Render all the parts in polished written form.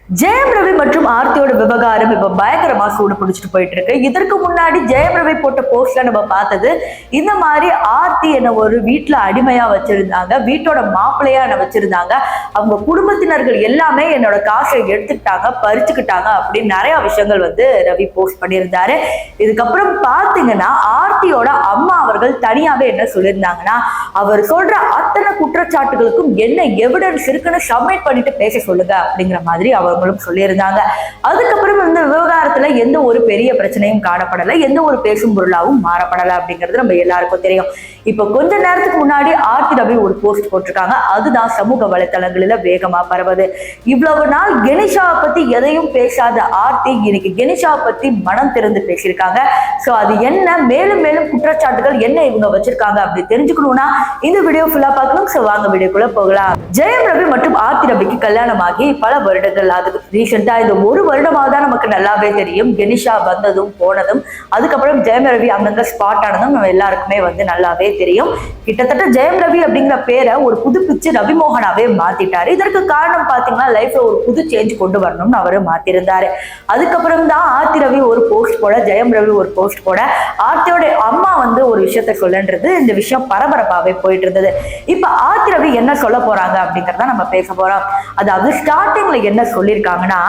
ஜெயம் ரவி மற்றும் ஆர்த்தியோட விவகாரம் இப்ப பயங்கரமா சூடு பிடிச்சிட்டு போயிட்டு இருக்கு. இதற்கு முன்னாடி ஜெயம் ரவி போட்ட போஸ்ட்ல நம்ம பார்த்தது இந்த மாதிரி ஆர்த்தி என்ன ஒரு வீட்டுல அடிமையா வச்சிருந்தாங்க, வீட்டோட மாப்பிள்ளையா என்ன வச்சிருந்தாங்க, அவங்க குடும்பத்தினர்கள் எல்லாமே என்னோட காசை எடுத்துக்கிட்டாங்க, பறிச்சுக்கிட்டாங்க அப்படின்னு நிறைய விஷயங்கள் ரவி போஸ்ட் பண்ணியிருந்தாரு. இதுக்கப்புறம் பாத்தீங்கன்னா ஆர்த்தியோட அம்மா அவர்கள் தனியாவே என்ன சொல்லியிருந்தாங்கன்னா, அவர் சொல்ற அத்தனை குற்றச்சாட்டுகளுக்கும் என்ன எவிடன்ஸ் இருக்குன்னு சப்மிட் பண்ணிட்டு பேச சொல்லுங்க அப்படிங்கிற மாதிரி அவர்களும் சொல்லியிருந்தாங்க. அதுக்கப்புறம் இந்த விவகாரத்துல எந்த ஒரு பெரிய பிரச்சனையும் காணப்படலை, எந்த ஒரு பேசும் பொருளாவும் மாறப்படலை அப்படிங்கிறது நம்ம எல்லாருக்கும் தெரியும். இப்ப கொஞ்ச நேரத்துக்கு முன்னாடி ஆர்த்தி ரவி ஒரு போஸ்ட் போட்டிருக்காங்க, அதுதான் சமூக வலைத்தளங்களில வேகமா பரவுது. இவ்வளவு நாள் கெனிஷாவை பத்தி எதையும் பேசாத ஆர்த்தி இன்னைக்கு கெனிஷாவை பத்தி மனம் திறந்து பேசியிருக்காங்க. சோ அது என்ன, மேலும் மேலும் குற்றச்சாட்டுகள் என்ன இவங்க வச்சிருக்காங்க அப்படி தெரிஞ்சுக்கணும்னா இந்த வீடியோ ஃபுல்லா பார்க்கணும். சோ வாங்க வீடியோக்குள்ள போகலாம். ஜெயம் ரவி மற்றும் ஆர்த்தி ரவிக்கு கல்யாணமாகி பல வருடங்கள் ஆகுது. ரீசெண்டா இந்த ஒரு வருடமாக தான் நமக்கு நல்லாவே தெரியும் கெனிஷா வந்ததும் போனதும், அதுக்கப்புறம் ஜெயம் ரவி அங்கங்க ஸ்பாட் ஆனதும் நம்ம எல்லாருக்குமே நல்லாவே தெரியும். கிட்டத்தட்ட ஜெயம் ரவி அப்படிங்கிற பேரை ஒரு புதுப்பிச்சு ரவி மோகனாவே மாத்திட்டாரு. இதற்கு காரணம் பாத்தீங்கன்னா லைஃப்ல ஒரு புது சேஞ்ச் கொண்டு வரணும்னு அவரு மாத்திருந்தாரு. அதுக்கப்புறம் தான் ஆர்த்தி ரவி ஒரு போஸ்ட் போட, ஜெயம் ரவி ஒரு போஸ்ட் போட, ஆர்த்தியோட அம்மா ஒரு விஷயத்த சொல்லன்றது இந்த விஷயம் பரபரப்பாவே போயிட்டு இருந்தது. இப்ப ஆர்த்தி ரவி என்ன சொல்ல போறாங்க அப்படிங்கறத நம்ம பேச போறோம். அதாவது ஸ்டார்டிங்ல என்ன சொல்லியிருக்காங்கன்னா,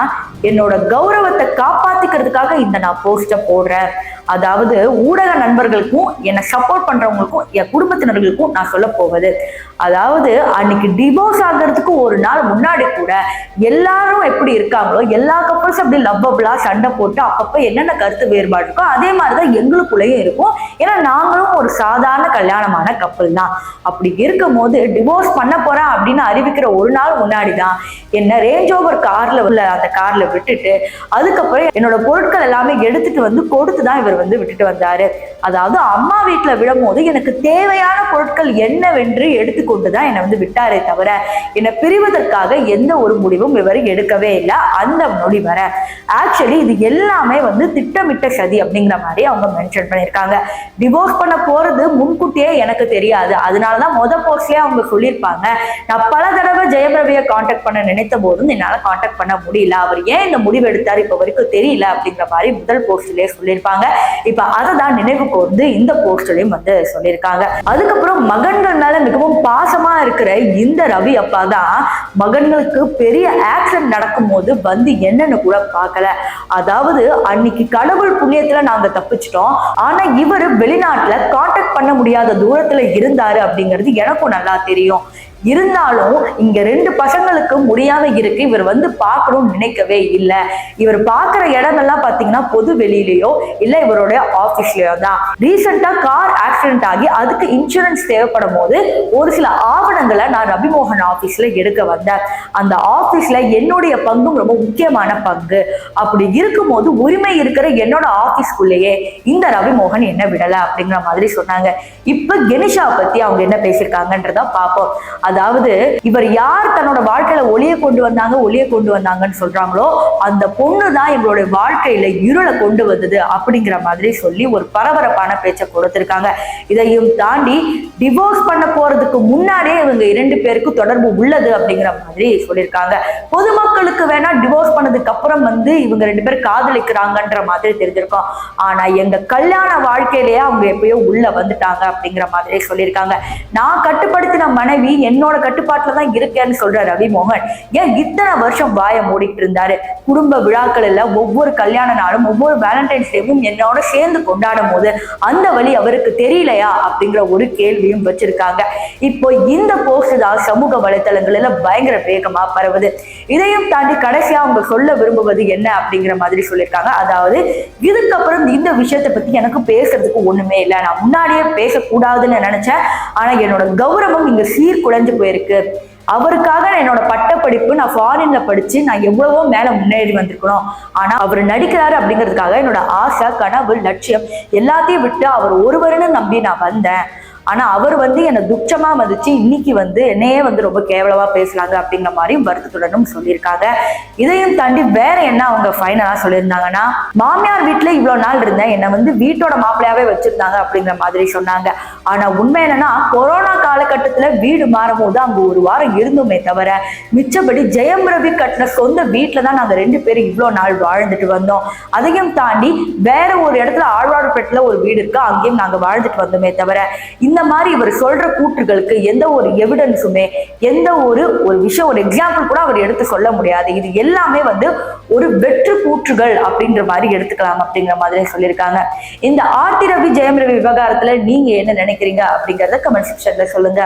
என்னோட கௌரவத்தை காப்பாத்திக்கிறதுக்காக இந்த நான் போஸ்ட போடுறேன். அதாவது ஊடக நண்பர்களுக்கும் என்னை சப்போர்ட் பண்றவங்களுக்கும் என் குடும்பத்தினர்களுக்கும் நான் சொல்ல போவது, அதாவது அன்னைக்கு டிவோர்ஸ் ஆகிறதுக்கு ஒரு நாள் முன்னாடி கூட எல்லாரும் எப்படி இருக்காங்களோ, எல்லா கப்பல்ஸும் அப்படி லவ்வபிளா சண்டை போட்டு அப்பப்ப என்னென்ன கருத்து வேறுபாடு இருக்கோ அதே மாதிரிதான் எங்களுக்குள்ளேயும் இருக்கும். ஏன்னா நாங்களும் ஒரு சாதாரண கல்யாணமான கப்பல் தான். அப்படி இருக்கும் போது டிவோர்ஸ் பண்ண போறேன் அப்படின்னு அறிவிக்கிற ஒரு நாள் முன்னாடிதான் என்ன ரேஞ்ச் ஓவர் கார்ல உள்ள அந்த கார்ல விட்டுட்டு அதுக்கப்புறம் என்னோட பொருட்கள் எல்லாமே எடுத்துட்டு கொடுத்துதான் இவர் விட்டுட்டு வந்தாரு. அதாவது அம்மா வீட்டுல விடும் போது எனக்கு தேவையான பொருட்கள் என்னவென்று எடுத்துக்கொண்டுதான் என்னை விட்டாரே தவிர என்னை பிரிவதற்காக எந்த ஒரு முடிவும் இவர் எடுக்கவே இல்லை. அந்த நொடி வர ஆக்சுவலி இது எல்லாமே திட்டமிட்ட சதி அப்படிங்கிற மாதிரி அவங்க மென்ஷன் பண்ணியிருக்காங்க. டிவோர்ஸ் பண்ண போறது முன்கூட்டியே எனக்கு தெரியாது, அதனாலதான் போஸ்ட்லயே அவங்க சொல்லியிருப்பாங்க, நான் பல தடவை ஜெயம் ரவியை கான்டாக்ட் பண்ண நினைத்த போதும் என்னால கான்டாக்ட் பண்ண முடியல, அவர் ஏன் இந்த முடிவு எடுத்தாரு இப்ப வரைக்கும் தெரியல அப்படிங்கிற மாதிரி முதல் போஸ்ட்லயே சொல்லியிருப்பாங்க. இப்ப அதை தான் நினைவு கூர்ந்து இந்த போஸ்ட்லயும் சொல்லியிருக்காங்க. அதுக்கப்புறம் மகன்கள் மேல மிகவும் பாசமா இருக்கிற இந்த ரவி அப்பா தான் மகன்களுக்கு பெரிய ஆக்சிடென்ட் நடக்கும் போது என்னன்னு கூட பார்க்கல. அதாவது அன்னைக்கு கடவுள் புண்ணியத்துல நாங்க தப்பிச்சிட்டோம், ஆனா இவரு வெளிநாட்டுல கான்டாக்ட் பண்ண முடியாத தூரத்துல இருந்தாரு அப்படிங்கிறது எனக்கும் நல்லா தெரியும். இருந்தாலும் இங்க ரெண்டு பசங்களுக்கு முடியாம இருக்கு, இவர் பார்க்கணும்னு நினைக்கவே இல்லை. இவர் பார்க்கிற இடமெல்லாம் பாத்தீங்கன்னா பொது வெளியிலயோ இல்ல இவருடைய ஆபீஸ்லயோ தான். ரீசெண்டா கார் ஆக்சிடென்ட் ஆகி அதுக்கு இன்சூரன்ஸ் தேவைப்படும் போது ஒரு சில ஆவணங்களை நான் ரவிமோகன் ஆபீஸ்ல எடுக்க வந்தேன். அந்த ஆபீஸ்ல என்னுடைய பங்கும் ரொம்ப முக்கியமான பங்கு. அப்படி இருக்கும் போது உரிமை இருக்கிற என்னோட ஆபீஸ்க்குள்ளேயே இந்த ரவிமோகன் என்ன விடல அப்படிங்கிற மாதிரி சொன்னாங்க. இப்ப கெனிஷா பத்தி அவங்க என்ன பேசியிருக்காங்கன்றத பார்ப்போம். அதாவது இவர் யார் தன்னோட வாழ்க்கையில ஒளியை கொண்டு வந்தாங்கன்னு சொல்றாங்களோ அந்த பொண்ணு தான் எங்களுடைய வாழ்க்கையில இருளை கொண்டு வந்தது அப்படிங்கிற மாதிரி சொல்லி ஒரு பரபரப்பான பேச்சை கொடுத்திருக்காங்க. இதையும் தாண்டி டிவோர்ஸ் பண்ண போறதுக்கு முன்னாடியே இவங்க இரண்டு பேருக்கு தொடர்பு உள்ளது அப்படிங்கிற மாதிரி சொல்லியிருக்காங்க. பொதுமக்களுக்கு வேணா டிவோர்ஸ் பண்ணதுக்கு அப்புறம் இவங்க ரெண்டு பேரும் காதலிக்கிறாங்கன்ற மாதிரி தெரிஞ்சிருக்கோம், ஆனா எங்க கல்யாண வாழ்க்கையிலேயே அவங்க எப்பயோ உள்ள வந்துட்டாங்க அப்படிங்கிற மாதிரி சொல்லியிருக்காங்க. நான் கட்டுப்படுத்தின மனைவி என்னோட கட்டுப்பாட்டுல தான் இருக்கேன்னு சொல்ற ரவிமோகன் ஏன் இத்தனை வருஷம் வாயை மூடிட்டு இருந்தாரு? குடும்ப விழாக்கள் எல்லாம் ஒவ்வொரு கல்யாண நாளும் ஒவ்வொரு வேலண்டைன்ஸ் டேவும் என்னோட சேர்ந்து கொண்டாடும் போது அந்த வழி அவருக்கு தெரியலையா அப்படிங்கிற ஒரு கேள்வியும் வச்சிருக்காங்க. இப்போ இந்த போஸ்ட் தான் சமூக வலைத்தளங்கள்ல பயங்கர வேகமா பரவுது. இதையும் தாண்டி கடைசியா அவங்க சொல்ல விரும்புவது என்ன அப்படிங்கிற மாதிரி சொல்லியிருக்காங்க. அதாவது இதுக்கப்புறம் இந்த விஷயத்தை பத்தி எனக்கு பேசுறதுக்கு ஒண்ணுமே இல்லை, நான் முன்னாடியே பேசக்கூடாதுன்னு நினைச்சேன், ஆனா என்னோட கௌரவம் இங்க சீர்குலைஞ்சு போயிருக்கு. அவருக்காக என்னோட பட்டப்படிப்பு நான் ஃபாரின்ல படிச்சு நான் எவ்வளவோ மேல முன்னேறி வந்திருக்கணும், ஆனா அவர் நடிக்கிறாரு அப்படிங்கிறதுக்காக என்னோட ஆசை, கனவு, லட்சியம் எல்லாத்தையும் விட்டு அவர் ஒருவருன்னு நம்பி நான் வந்தேன். ஆனா அவர் வந்து என்னை துச்சமா மதிச்சு இன்னைக்கு வந்து என்னையே வந்து ரொம்ப கேவலமா பேசுறாங்க அப்படிங்கிற மாதிரி வருத்தத்துடனும் சொல்லியிருக்காங்க. இதையும் தாண்டி வேற என்ன அவங்க ஃபைனலா சொல்லியிருந்தாங்கன்னா, மாமியார் வீட்டுல இவ்வளவு நாள் இருந்தேன், என்னை வந்து வீட்டோட மாப்பிள்ளையாவே வச்சிருந்தாங்க அப்படிங்கிற மாதிரி சொன்னாங்க. ஆனா உண்மை என்னன்னா, கொரோனா காலகட்டத்துல வீடு மாறும் போது அங்க ஒரு வாரம் இருந்தோமே தவிர மிச்சபடி ஜெயம் ரவி கட்டின சொந்த வீட்டுல தான் நாங்க 2 பேரும் இவ்வளவு நாள் வாழ்ந்துட்டு வந்தோம். அதையும் தாண்டி வேற ஒரு இடத்துல ஆழ்வார்பேட்டில் ஒரு வீடு இருக்கு, அங்கேயும் நாங்க வாழ்ந்துட்டு வந்தோமே தவிர இந்த மாதிரி இவர் சொல்ற கூற்றுகளுக்கு எந்த ஒரு எவிடன்ஸுமே, எந்த ஒரு விஷயம், ஒரு எக்ஸாம்பிள் கூட அவர் எடுத்து சொல்ல முடியாது. இது எல்லாமே வந்து ஒரு வெற்று கூற்றுகள் அப்படின்ற மாதிரி எடுத்துக்கலாம் அப்படிங்கிற மாதிரி சொல்லியிருக்காங்க. இந்த ஆர்த்தி ரவி ஜெயம் ரவி விவகாரத்துல நீங்க என்ன நினைக்கிறீங்க அப்படிங்கறத கமெண்ட் செக்ஷன்ல சொல்லுங்க.